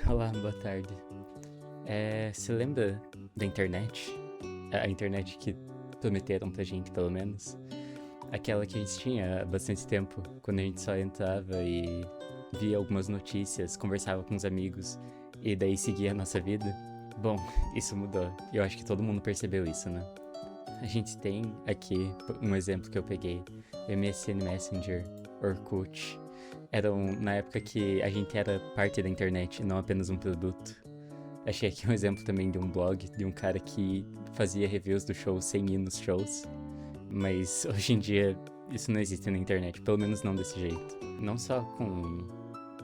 Olá, boa tarde. Você lembra da internet? A internet que prometeram pra gente, pelo menos? Aquela que a gente tinha há bastante tempo, quando a gente só entrava e via algumas notícias, conversava com os amigos e daí seguia a nossa vida? Bom, isso mudou. E eu acho que todo mundo percebeu isso, né? A gente tem aqui um exemplo que eu peguei: MSN Messenger, Orkut. Eram na época que a gente era parte da internet, não apenas um produto. Achei aqui um exemplo também de um blog, de um cara que fazia reviews do show sem ir nos shows. Mas hoje em dia isso não existe na internet, pelo menos não desse jeito. Não só com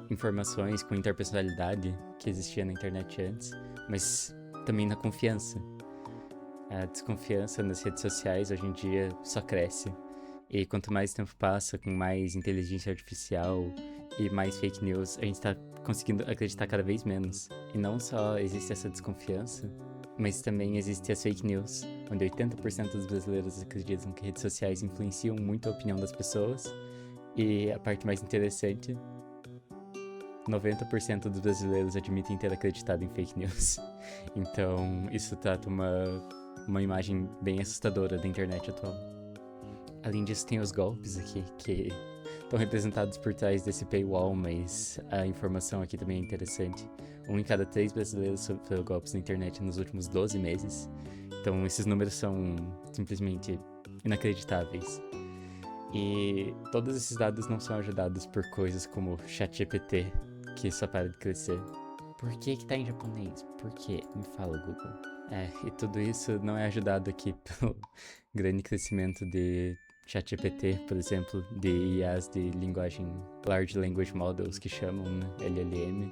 informações, com interpessoalidade que existia na internet antes, mas também na confiança. A desconfiança nas redes sociais hoje em dia só cresce. E quanto mais tempo passa, com mais inteligência artificial e mais fake news, a gente tá conseguindo acreditar cada vez menos. E não só existe essa desconfiança, mas também existe as fake news, onde 80% dos brasileiros acreditam que redes sociais influenciam muito a opinião das pessoas. E a parte mais interessante, 90% dos brasileiros admitem ter acreditado em fake news. Então, isso trata uma imagem bem assustadora da internet atual. Além disso, tem os golpes aqui, que estão representados por trás desse paywall, mas a informação aqui também é interessante. 1 em cada 3 brasileiros sofreu golpes na internet nos últimos 12 meses. Então, esses números são simplesmente inacreditáveis. E todos esses dados não são ajudados por coisas como ChatGPT, que só para de crescer. Por que tá em japonês? Por quê? Me fala, Google. E tudo isso não é ajudado aqui pelo grande crescimento de ChatGPT, por exemplo, de IAs de linguagem Large Language Models, que chamam, né, LLM.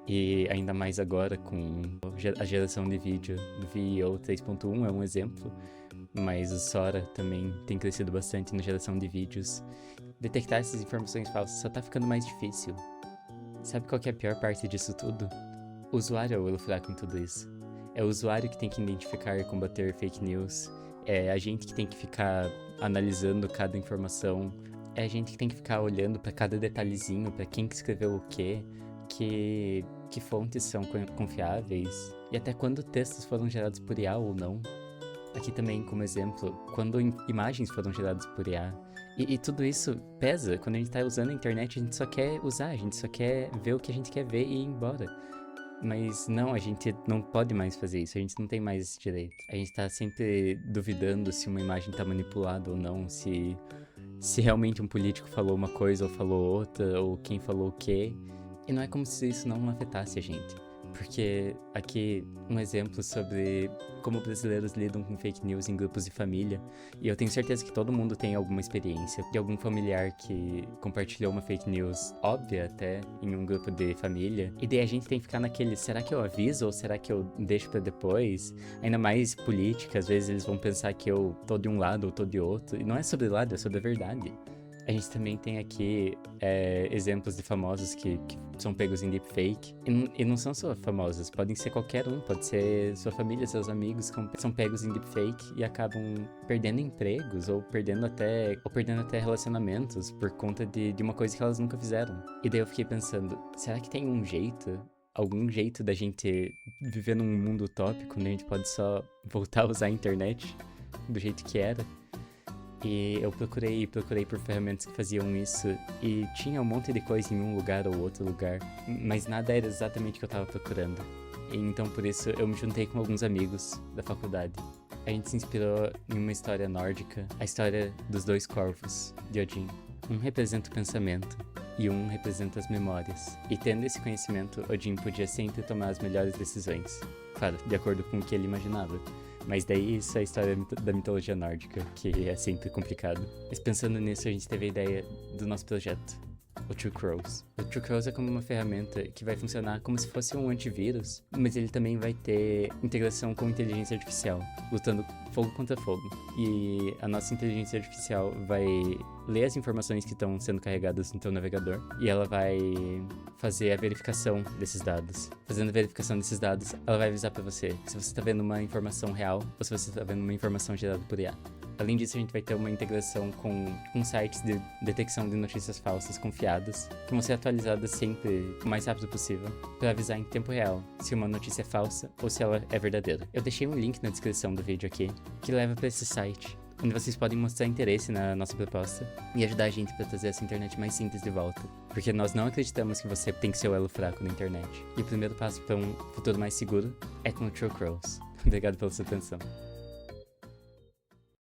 E ainda mais agora com a geração de vídeo do VEO 3.1 é um exemplo, mas o Sora também tem crescido bastante na geração de vídeos. Detectar essas informações falsas só tá ficando mais difícil. Sabe qual que é a pior parte disso tudo? O usuário é o elo fraco em tudo isso. É o usuário que tem que identificar e combater fake news. É a gente que tem que ficar analisando cada informação. É a gente que tem que ficar olhando para cada detalhezinho, para quem que escreveu o quê, que fontes são confiáveis e até quando textos foram gerados por IA ou não. Aqui também, como exemplo, quando imagens foram geradas por IA. E tudo isso pesa. Quando a gente tá usando a internet, a gente só quer usar, a gente só quer ver o que a gente quer ver e ir embora. Mas não, a gente não pode mais fazer isso, a gente não tem mais esse direito. A gente tá sempre duvidando se uma imagem tá manipulada ou não, se realmente um político falou uma coisa ou falou outra, ou quem falou o quê. E não é como se isso não afetasse a gente. Porque aqui um exemplo sobre como brasileiros lidam com fake news em grupos de família. E eu tenho certeza que todo mundo tem alguma experiência de algum familiar que compartilhou uma fake news óbvia até em um grupo de família. E daí a gente tem que ficar naquele, será que eu aviso ou será que eu deixo pra depois? Ainda mais política, às vezes eles vão pensar que eu tô de um lado ou tô de outro. E não é sobre lado, é sobre a verdade. A gente também tem aqui exemplos de famosos que são pegos em deepfake. E não são só famosos, podem ser qualquer um. Pode ser sua família, seus amigos que são pegos em deepfake e acabam perdendo empregos ou perdendo até relacionamentos por conta de uma coisa que elas nunca fizeram. E daí eu fiquei pensando, será que tem algum jeito da gente viver num mundo utópico onde a gente pode só voltar a usar a internet do jeito que era? E eu procurei por ferramentas que faziam isso e tinha um monte de coisa em um lugar ou outro lugar, mas nada era exatamente o que eu tava procurando. E então por isso eu me juntei com alguns amigos da faculdade. A gente se inspirou em uma história nórdica, a história dos 2 corvos de Odin. Um representa o pensamento e um representa as memórias. E tendo esse conhecimento, Odin podia sempre tomar as melhores decisões. Claro, de acordo com o que ele imaginava. Mas daí isso é a história da mitologia nórdica, que é sempre complicado. Mas pensando nisso, a gente teve a ideia do nosso projeto, o True Crows. O True Crows é como uma ferramenta que vai funcionar como se fosse um antivírus, mas ele também vai ter integração com inteligência artificial, lutando fogo contra fogo. E a nossa inteligência artificial vai ler as informações que estão sendo carregadas no teu navegador e ela vai fazer a verificação desses dados. Fazendo a verificação desses dados, ela vai avisar pra você se você tá vendo uma informação real ou se você tá vendo uma informação gerada por IA. Além disso, a gente vai ter uma integração com sites de detecção de notícias falsas confiadas, que vão ser atualizadas sempre o mais rápido possível, para avisar em tempo real se uma notícia é falsa ou se ela é verdadeira. Eu deixei um link na descrição do vídeo aqui, que leva para esse site, onde vocês podem mostrar interesse na nossa proposta e ajudar a gente para trazer essa internet mais simples de volta. Porque nós não acreditamos que você tem que ser o elo fraco da internet. E o primeiro passo para um futuro mais seguro é com o True Crows. Obrigado pela sua atenção.